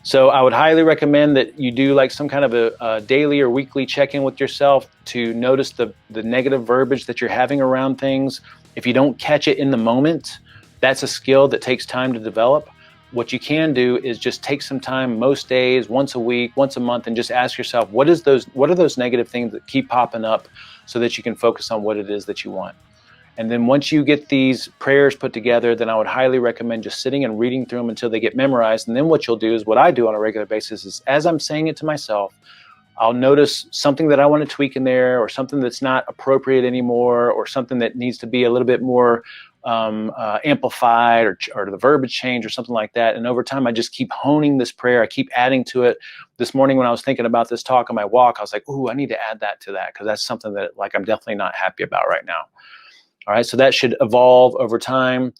So I would highly recommend that you do like some kind of a daily or weekly check-in with yourself to notice the negative verbiage that you're having around things. If you don't catch it in the moment, that's a skill that takes time to develop. What you can do is just take some time most days, once a week, once a month, and just ask yourself, what are those negative things that keep popping up, so that you can focus on what it is that you want. And then once you get these prayers put together, then I would highly recommend just sitting and reading through them until they get memorized. And then what you'll do is, what I do on a regular basis is, as I'm saying it to myself, I'll notice something that I want to tweak in there, or something that's not appropriate anymore, or something that needs to be a little bit more amplified, or the verbiage change or something like that. And over time, I just keep honing this prayer. I keep adding to it. This morning when I was thinking about this talk on my walk, I was like, ooh, I need to add that to that, because that's something that like I'm definitely not happy about right now. All right, so that should evolve over time.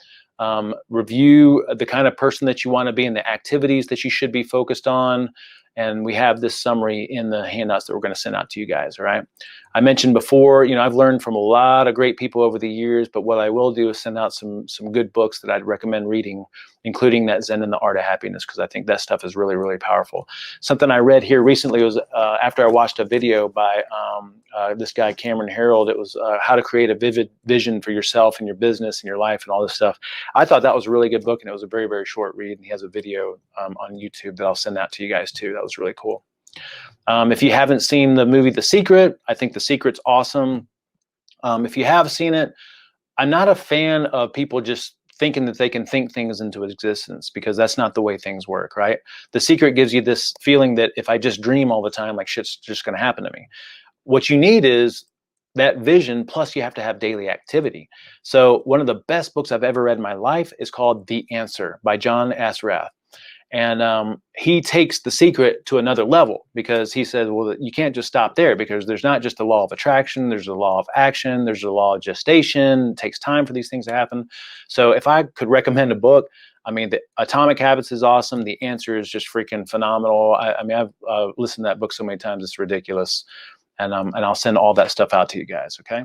Review the kind of person that you want to be and the activities that you should be focused on. And we have this summary in the handouts that we're going to send out to you guys, all right? I mentioned before, I've learned from a lot of great people over the years, but what I will do is send out some good books that I'd recommend reading, including that Zen and the Art of Happiness, because I think that stuff is really, really powerful. Something I read here recently was after I watched a video by this guy, Cameron Herold. It was how to create a vivid vision for yourself and your business and your life and all this stuff. I thought that was a really good book, and it was a very, very short read. And he has a video on YouTube that I'll send out to you guys too. That was really cool. If you haven't seen the movie The Secret, I think The Secret's awesome. If you have seen it, I'm not a fan of people just thinking that they can think things into existence, because that's not the way things work, right? The Secret gives you this feeling that if I just dream all the time, like shit's just going to happen to me. What you need is that vision, plus you have to have daily activity. So one of the best books I've ever read in my life is called The Answer by John Assaraf. And he takes The Secret to another level, because he says, well, you can't just stop there, because there's not just the law of attraction, there's the law of action, there's the law of gestation. It takes time for these things to happen. So if I could recommend a book, I mean, the Atomic Habits is awesome. The Answer is just freaking phenomenal. I mean, I've listened to that book so many times, it's ridiculous. And I'll send all that stuff out to you guys, okay?